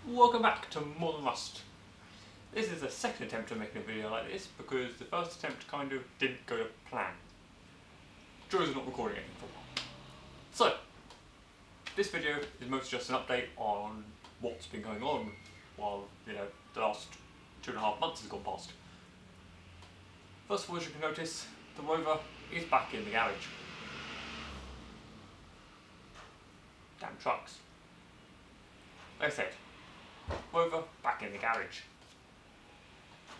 Welcome back to More Than Rust. This is the second attempt at making a video like this because the first attempt kind of didn't go to plan. Joe's not recording anything for a while. So, this video is mostly just an update on what's been going on while, the last 2.5 months has gone past. First of all, as you can notice, the Rover is back in the garage. Damn trucks. Like I said, Rover back in the garage.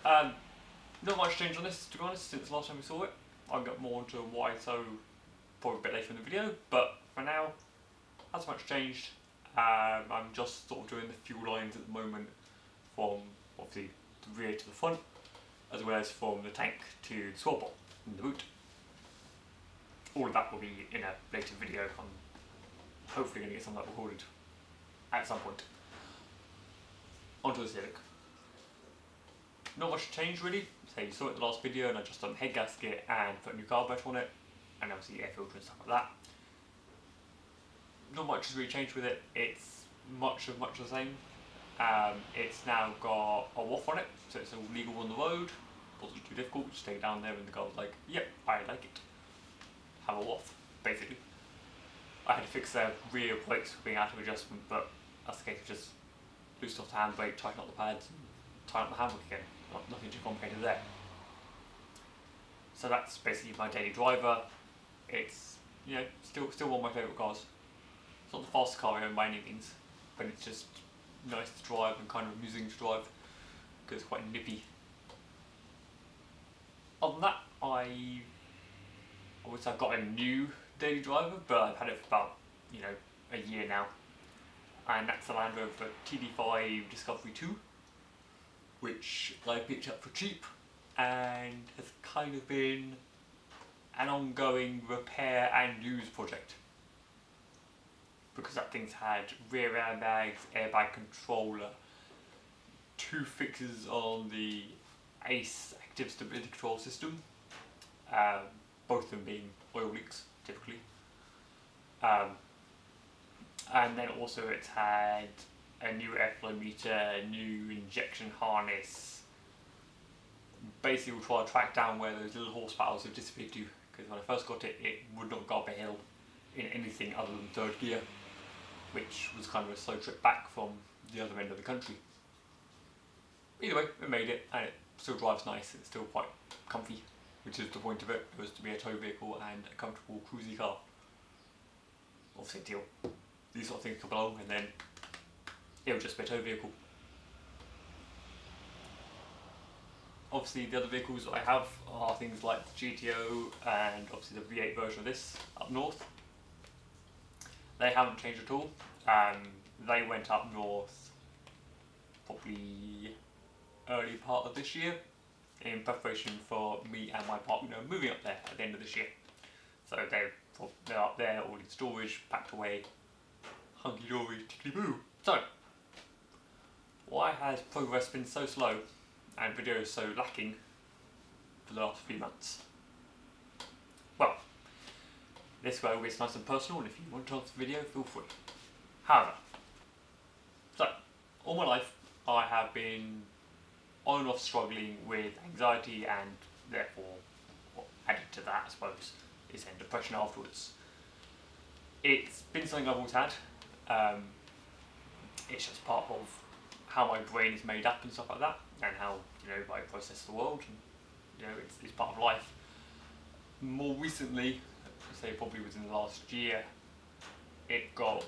Not much change on this, to be honest, since the last time we saw it. I'll get more into why so probably a bit later in the video, but for now, not much changed. I'm just sort of doing the fuel lines at the moment from obviously the rear to the front, as well as from the tank to the swirl bolt in the boot. All of that will be in a later video. I'm hopefully going to get some of that recorded at some point. Onto the Civic. Not much change really. So you saw it in the last video and I just done the head gasket and put a new carburetor on it, and obviously air filter and stuff like that. Not much has really changed with it. It's much the same. It's now got a WOF on it, so it's all legal on the road. Wasn't too difficult, just take it down there and the guy was like, yep, I like it. Have a WOF, basically. I had to fix their rear brakes for being out of adjustment, but that's the case of just loose off the handbrake, tighten up the pads, and tighten up the handbrake again. Nothing too complicated there. So that's basically my daily driver. It's still one of my favourite cars. It's not the fastest car I own by any means, but it's just nice to drive and kind of amusing to drive because it's quite nippy. Other than that, I would say I've got a new daily driver, but I've had it for about a year now, and that's the Land Rover TD5 Discovery 2, which I picked up for cheap and has kind of been an ongoing repair and use project, because that thing's had rear airbags, airbag controller, 2 fixes on the ACE active stability control system, both of them being oil leaks typically, and then also it's had a new airflow meter, a new injection harness. Basically we'll try to track down where those little horsepowers have disappeared to, because when I first got it, it would not go up a hill in anything other than third gear, which was kind of a slow trip back from the other end of the country. Either way, we made it, and it still drives nice, it's still quite comfy, which is the point of it. It was to be a tow vehicle and a comfortable cruisy car. Obviously deal. These sort of things come along and then it'll just be a tow vehicle. Obviously the other vehicles I have are things like the GTO and obviously the V8 version of this up north. They haven't changed at all. They went up north probably early part of this year in preparation for me and my partner moving up there at the end of this year. So they're up there, all in storage, packed away, hunky-dory, tickly-boo. So, why has progress been so slow and videos so lacking for the last few months? Well, this way it's nice and personal, and if you want to answer the video, feel free. However, so, all my life I have been on and off struggling with anxiety, and therefore, added to that I suppose, is then depression afterwards. It's been something I've always had. It's just part of how my brain is made up and stuff like that, and how I process the world, and it's part of life. More recently, say probably within the last year, it got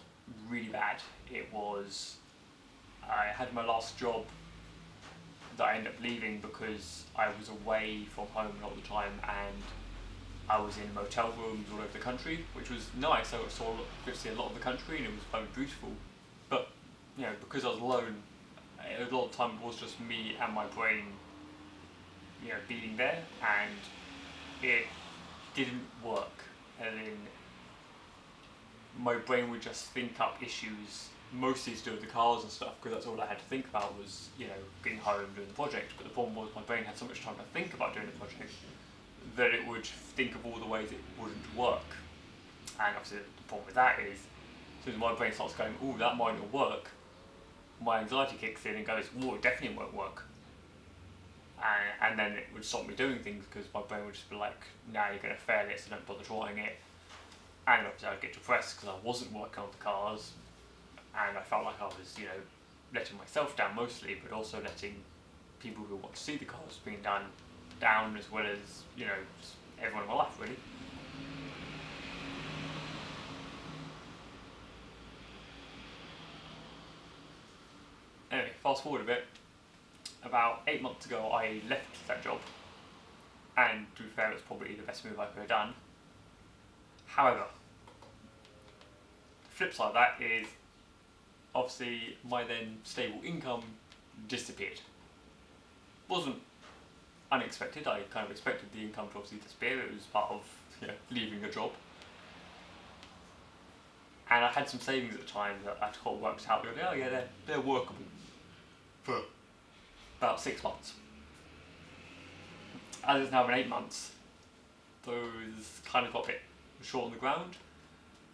really bad. I had my last job that I ended up leaving because I was away from home a lot of the time, and I was in motel rooms all over the country, which was nice. I got to see a lot of the country and it was very beautiful. But because I was alone, a lot of the time it was just me and my brain being there, and it didn't work. And then my brain would just think up issues, mostly to do with the cars and stuff, because that's all I had to think about was getting home, doing the project. But the problem was my brain had so much time to think about doing the project that it would think of all the ways it wouldn't work. And obviously the problem with that is, as soon as my brain starts going, oh, that might not work, my anxiety kicks in and goes, "Whoa, it definitely won't work." And then it would stop me doing things because my brain would just be like, "Now you're going to fail it, so don't bother trying it." And obviously I'd get depressed because I wasn't working on the cars, and I felt like I was, letting myself down mostly, but also letting people who want to see the cars being done down, as well as, just everyone in my life, really. Anyway, fast forward a bit. About 8 months ago, I left that job, and to be fair, it was probably the best move I could have done. However, the flip side of that is, obviously, my then stable income disappeared. Wasn't unexpected. I kind of expected the income to obviously disappear. It was part of leaving a job. And I had some savings at the time that I kind of worked out. Oh yeah, they're workable for about 6 months. As it's now been 8 months, those kind of got a bit short on the ground,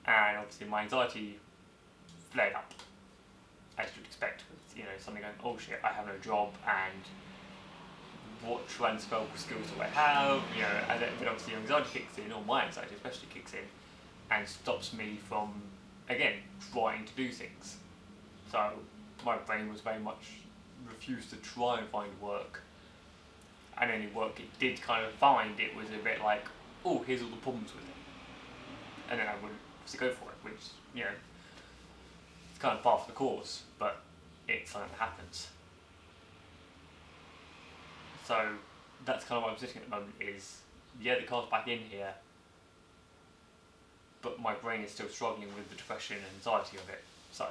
and obviously my anxiety flared up, as you'd expect, with something going, oh shit, I have no job, and what transferable skills do I have? And then obviously anxiety kicks in, or my anxiety especially kicks in, and stops me from, again, trying to do things. So my brain was very much refused to try and find work, and any work it did kind of find, it was a bit like, oh, here's all the problems with it, and then I wouldn't obviously go for it, which, it's kind of par for the course, but it's something that happens. So that's kind of where I'm sitting at the moment is, the car's back in here, but my brain is still struggling with the depression and anxiety of it. So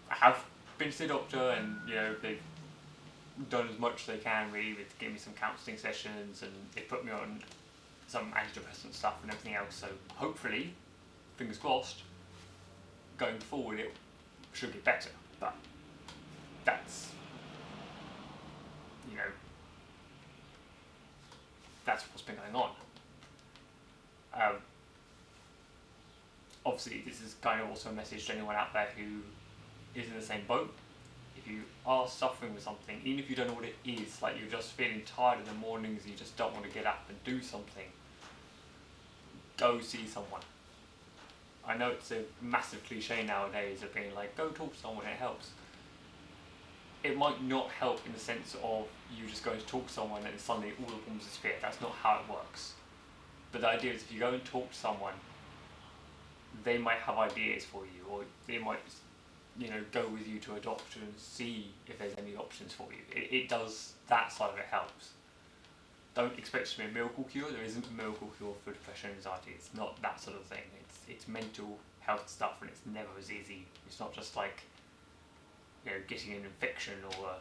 I have been to the doctor, and they've done as much as they can really with giving me some counselling sessions, and they put me on some antidepressant stuff and everything else. So hopefully, fingers crossed, going forward it should get better. But that's that's what's been going on. Obviously, this is kind of also a message to anyone out there who is in the same boat. If you are suffering with something, even if you don't know what it is, like you're just feeling tired in the mornings, you just don't want to get up and do something, go see someone. I know it's a massive cliche nowadays of being like, go talk to someone, it helps. It might not help in the sense of you just going to talk to someone and suddenly all the problems disappear. That's not how it works. But the idea is, if you go and talk to someone, they might have ideas for you, or they might go with you to a doctor and see if there's any options for you. It does, that side of it helps. Don't expect it to be a miracle cure. There isn't a miracle cure for depression and anxiety. It's not that sort of thing. It's mental health stuff, and it's never as easy. It's not just like getting an infection, or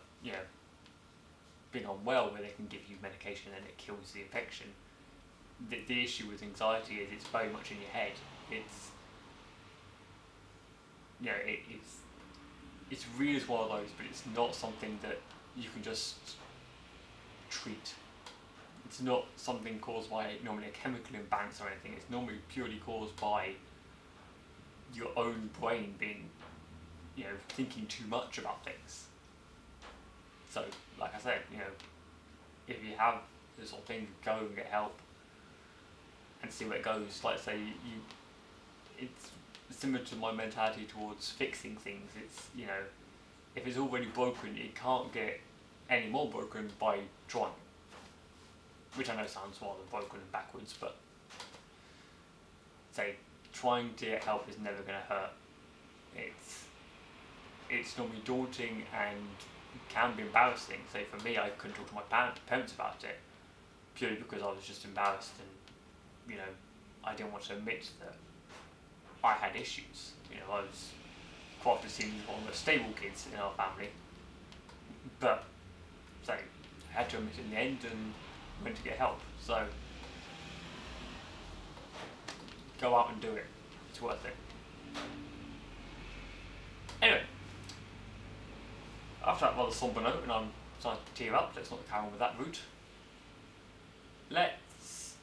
being unwell where they can give you medication and it kills the infection. The issue with anxiety is it's very much in your head. It's really one of those, but it's not something that you can just treat. It's not something caused by normally a chemical imbalance or anything. It's normally purely caused by your own brain being, thinking too much about things. So, like I said, if you have this sort of thing, go and get help and see where it goes. Like I say, it's similar to my mentality towards fixing things. It's, if it's already broken, it can't get any more broken by trying. Which I know sounds rather broken and backwards, but trying to get help is never going to hurt. It's normally daunting and can be embarrassing. So for me, I couldn't talk to my parents about it purely because I was just embarrassed, and I didn't want to admit that I had issues. I was quite often seen as one of the stable kids in our family, but I had to admit in the end and went to get help. So go out and do it. It's worth it. Anyway, after that rather somber note, and I'm starting to tear up, let's not carry on with that route. Let's,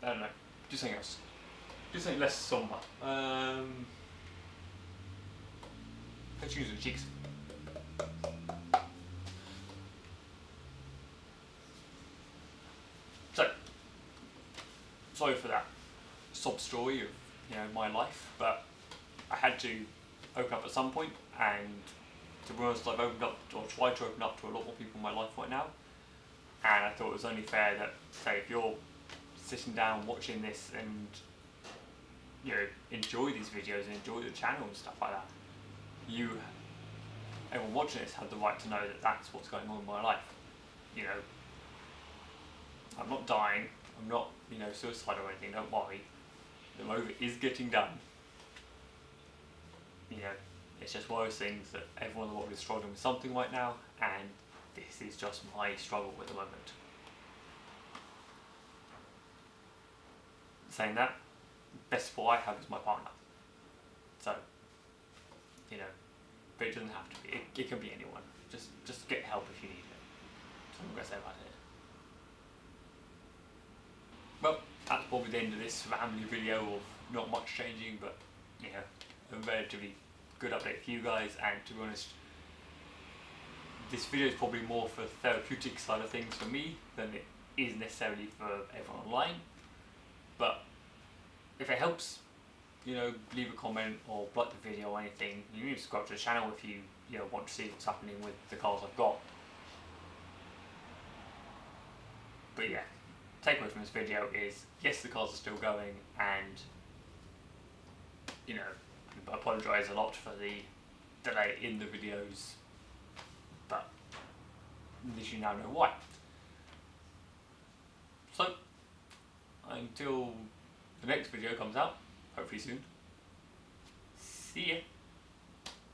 I don't know, do something else. Do something less somber. Let's use the cheeks. So, sorry for that sob story of my life, but I had to open up at some point, and to be honest, I've opened up or tried to open up to a lot more people in my life right now, and I thought it was only fair that, say, if you're sitting down watching this and enjoy these videos and enjoy the channel and stuff like that, everyone watching this had the right to know that that's what's going on in my life. I'm not dying, I'm not suicidal or anything, don't worry. The movie is getting done. It's just one of those things that everyone in the world is struggling with something right now, and this is just my struggle at the moment. Saying that, best support I have is my partner. So, but it doesn't have to be. It can be anyone. Just get help if you need it. That's all I'm going to say about it. Well, that's probably the end of this family video of not much changing, but a relatively good update for you guys. And to be honest, this video is probably more for the therapeutic side of things for me than it is necessarily for everyone online. But if it helps, leave a comment or like the video or anything. You can subscribe to the channel if you want to see what's happening with the cars I've got. But yeah, takeaway from this video is, yes, the cars are still going, and I apologise a lot for the delay in the videos, but at least you now know why. So, until the next video comes out, hopefully soon, see ya.